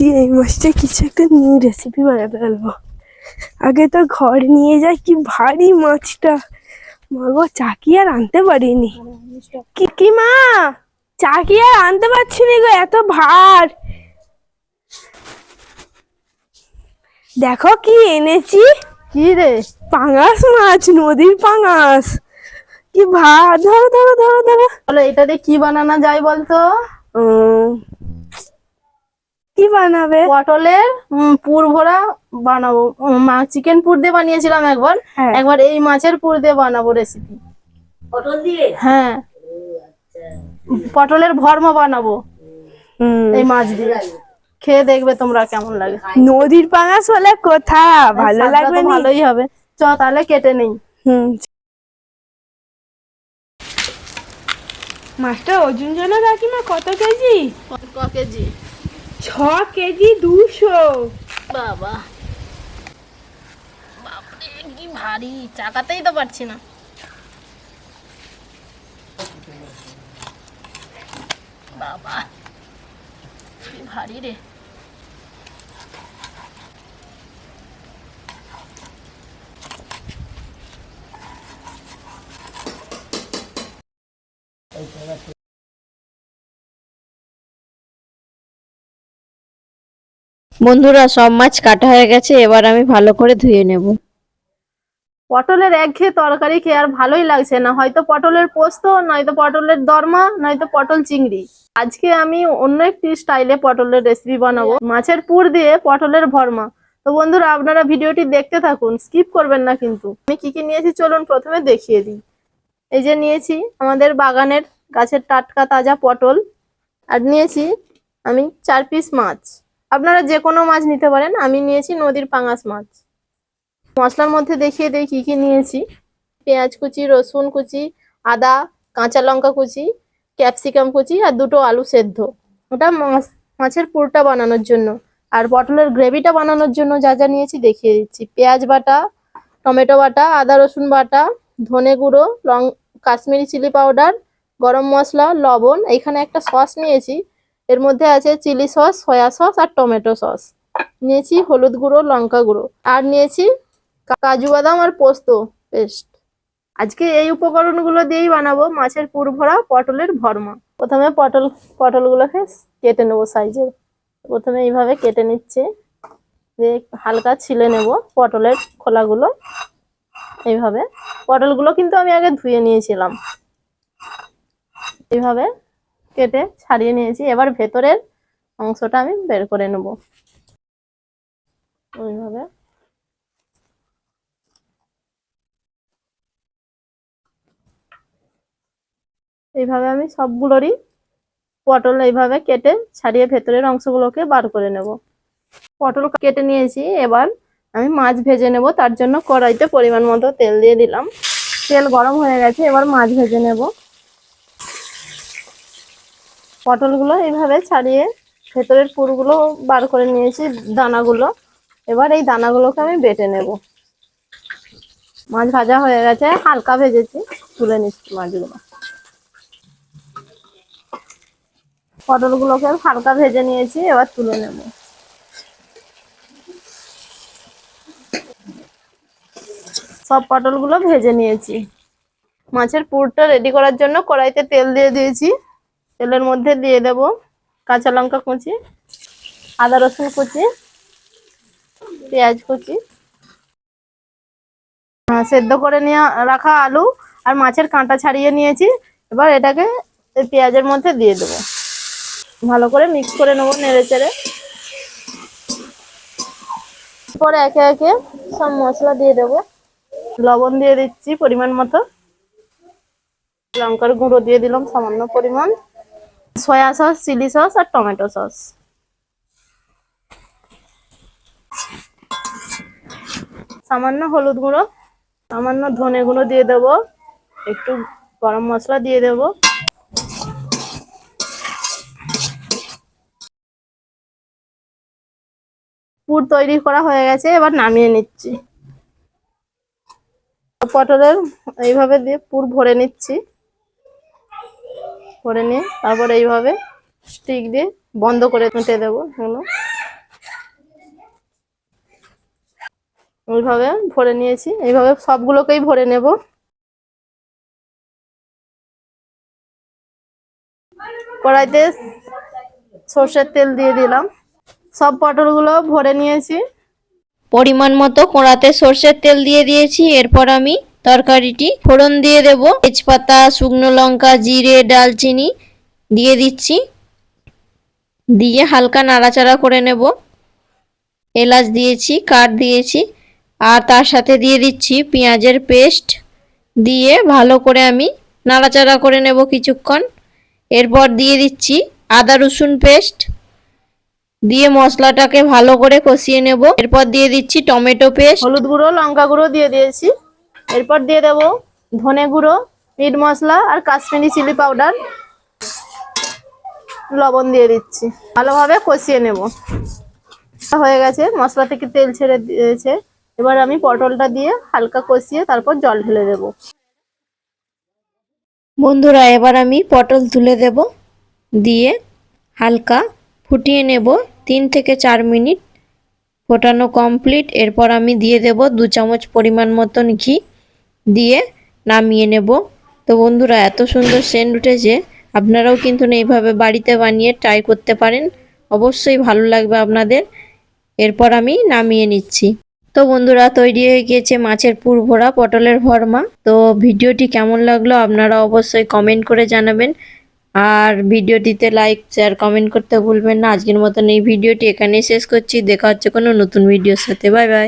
এই মাছটা কিছু একটা নিউ রেসিপি বানাতে পারবো। আগে তো ঘর নিয়ে যাই, কি ভারী মাছটা, মাগো চাকি আর আনতে পারিনি। কি মা, চাকি আর আনতে পারছি না গো, এত ভার। দেখো কি এনেছি। কি রে? পাঙাশ মাছ, নদীর পাঙাশ। কি ভার, ধরো ধরো ধরো ধরো। বলো এটা দিয়ে কি বানানো যায় বলতো? কি বানাবে? পটলের পুর ভরা বানাবো। চিকেন পুর দিয়ে বানিয়েছিলাম একবার, হ্যাঁ। একবার এই মাছের পুর দিয়ে বানাবো রেসিপি। পটল দিয়ে? হ্যাঁ, পটলের ভর্মা বানাবো এই মাছ দিয়ে। খেয়ে দেখবে তোমরা কেমন লাগে। নদীর পাঙাশ হলে কোথা ভালো স্বাদটা লাগবে তো নি? ভালোই হবে। চ তাহলে কেটে নেই। মাছটা ওজন জানো কাকিমা কত কেজি? ক কেজি? 6 কেজি 200। বাবা বাপরে কি ভারী, চাকাতেই তো পারছি না। বাবা কি ভারী রে। বন্ধুরা, সব মাছ কাটা হয়ে গেছে, এবার আমি ভালো করে ধুয়ে নেব। পটলের একঘেয়ে তরকারি খেয়ে আর ভালোই লাগছে না, হয়তো পটলের পোস্ত, নয়তো পটলের দরমা, নয়তো পটল চিংড়ি। আজকে আমি অন্য একটি স্টাইলে পটলের রেসিপি বানাবো, মাছের পুর দিয়ে পটলের ভর্মা। তো বন্ধুরা আপনারা ভিডিওটি দেখতে থাকুন, স্কিপ করবেন না কিন্তু। আমি কি কি নিয়েছি চলুন প্রথমে দেখিয়ে দিই। এই যে নিয়েছি আমাদের বাগানের গাছের টাটকা তাজা পটল, আর নিয়েছি আমি 4 পিস মাছ। আপনারা যে কোনো মাছ নিতে পারেন, আমি নিয়েছি নদীর পাঙাশ মাছ। মশলার মধ্যে দেখিয়ে দিই কি কি নিয়েছি। পেঁয়াজ কুচি, রসুন কুচি, আদা, কাঁচা লঙ্কা কুচি, ক্যাপসিকাম কুচি, আর 2টো আলু সেদ্ধ। ওটা মাছের পুরটা বানানোর জন্য। আর পটলের গ্রেভিটা বানানোর জন্য যা যা নিয়েছি দেখিয়ে দিচ্ছি। পেঁয়াজ বাটা, টমেটো বাটা, আদা রসুন বাটা, ধনে গুঁড়ো, কাশ্মীরি চিলি পাউডার, গরম মশলা, লবণ। এখানে একটা সস নিয়েছি, এর মধ্যে আছে চিলি সস, সয়া সস আর টমেটো সস। নিয়েছি হলুদ গুঁড়ো, লঙ্কা গুঁড়ো, আর নিয়েছি কাজু বাদাম আর পোস্ত পেস্ট। আজকে এই উপকরণগুলো দিয়েই বানাবো মাছের পুর ভরা পটলের ভর্মা। প্রথমে পটলগুলোকে কেটে নেবো সাইজে। প্রথমে এইভাবে কেটে নিচ্ছে, হালকা ছিলে নেব পটলের খোলাগুলো। এইভাবে পটলগুলো কিন্তু আমি আগে ধুয়ে নিয়েছিলাম। এইভাবে কেটে ছাড়িয়ে নিয়েছি। এবার ভেতরের অংশটা আমি বের করে নেব। ওইভাবে এইভাবে আমি সবগুলোরই পটল এইভাবে কেটে ছাড়িয়ে ভেতরের অংশগুলোকে বার করে নেব। পটল কেটে নিয়েছি, এবার আমি মাছ ভেজে নেব। তার জন্য কড়াইতে পরিমাণ মতো তেল দিয়ে দিলাম। তেল গরম হয়ে গেছে, এবার মাছ ভেজে নেব। পটলগুলো এইভাবে ছাড়িয়ে ভেতরের পুরগুলো বার করে নিয়েছি, দানাগুলো। এবার এই দানাগুলোকে আমি বেটে নেব। মাছ ভাজা হয়ে গেছে, হালকা ভেজেছি, তুলে নিচ্ছি মাছগুলো। পটলগুলোকে হালকা ভেজে নিয়েছি, এবার তুলে নেব। সব পটলগুলো ভেজে নিয়েছি। মাছের পুরটা রেডি করার জন্য কড়াইতে তেল দিয়ে দিয়েছি। তেলের মধ্যে দিয়ে দেব কাঁচা লঙ্কা কুচি, আদা রসুন কুচি, পেঁয়াজ কুচি, সেদ্ধ করে নিয়ে রাখা আলু আর মাছের কাঁটা ছাড়িয়ে নিয়েছি। এবার এটাকে পেঁয়াজের মধ্যে দিয়ে দেবো, ভালো করে মিক্স করে নেবো নেড়ে চেড়ে। পরে একে একে সব মশলা দিয়ে দেবো। লবণ দিয়ে দিচ্ছি পরিমাণ মতো, লঙ্কার গুঁড়ো দিয়ে দিলাম সামান্য পরিমাণ, সয়া সস, চিলি সস আর টমেটো সস। সামান্য হলুদ গুঁড়ো, সামান্য ধনে গুঁড়ো দিয়ে দেবো, একটু গরম মশলা দিয়ে দেবো। পুর তৈরি করা হয়ে গেছে, এবার নামিয়ে নিচ্ছি। পটলের এইভাবে দিয়ে পুর ভরে নিচ্ছি। ভরে নিয়ে তারপর এইভাবে স্টিক দিয়ে বন্ধ করে কেটে দেবো এগুলো। এইভাবে ভরে নিয়েছি, এইভাবে সবগুলোকেই ভরে নেব। কড়াইতে সর্ষের তেল দিয়ে দিলাম, সব পটলগুলো ভরে নিয়েছি। পরিমাণ মতো কড়াতে সর্ষের তেল দিয়ে দিয়েছি। এরপর আমি তরকারিটি ফোড়ন দিয়ে দেব। তেজপাতা, শুকনো লঙ্কা, জিরে, ডালচিনি দিয়ে দিচ্ছি, দিয়ে হালকা নাড়াচাড়া করে নেব। এলাচ দিয়েছি, কাঠ দিয়েছি, আর তার সাথে দিয়ে দিচ্ছি পেঁয়াজের পেস্ট, দিয়ে ভালো করে আমি নাড়াচাড়া করে নেব কিছুক্ষণ। এরপর দিয়ে দিচ্ছি আদা রসুন পেস্ট, দিয়ে মশলাটাকে ভালো করে কষিয়ে নেব। এরপর দিয়ে দিচ্ছি টমেটো পেস্ট, হলুদ গুঁড়ো, লঙ্কা গুঁড়ো দিয়ে দিয়েছি। এরপর দিয়ে দেব ধনে গুঁড়ো, মিট মশলা আর কাশ্মীরি চিলি পাউডার, লবণ দিয়ে দিচ্ছি। ভালোভাবে কষিয়ে নেব। হয়ে গেছে, মশলা থেকে তেল ছেড়ে দিয়েছে। এবার আমি পটলটা দিয়ে হালকা কষিয়ে তারপর জল ঢেলে দেব। বন্ধুরা এবার আমি পটল তুলে দেব, দিয়ে হালকা ফুটিয়ে নেব। 3 থেকে 4 মিনিট ফোটানো কমপ্লিট। এরপর আমি দিয়ে দেব 2 চামচ পরিমাণ মতন ঘি, দিয়ে নামিয়ে নেব। তো বন্ধুরা এত সুন্দর সেন্ট উঠেছে, আপনারাও কিন্তু এইভাবে বাড়িতে বানিয়ে ট্রাই করতে পারেন, অবশ্যই ভালো লাগবে আপনাদের। এরপর আমি নামিয়ে নিচ্ছি। তো বন্ধুরা তৈরি হয়ে গিয়েছে মাছের পুর ভরা পটলের ভরমা। তো ভিডিওটি কেমন লাগলো আপনারা অবশ্যই কমেন্ট করে জানাবেন, আর ভিডিওটিতে লাইক শেয়ার কমেন্ট করতে ভুলবেন না। আজকের মতন এই ভিডিওটি এখানেই শেষ করছি, দেখা হচ্ছে কোনো নতুন ভিডিওর সাথে। Bye bye.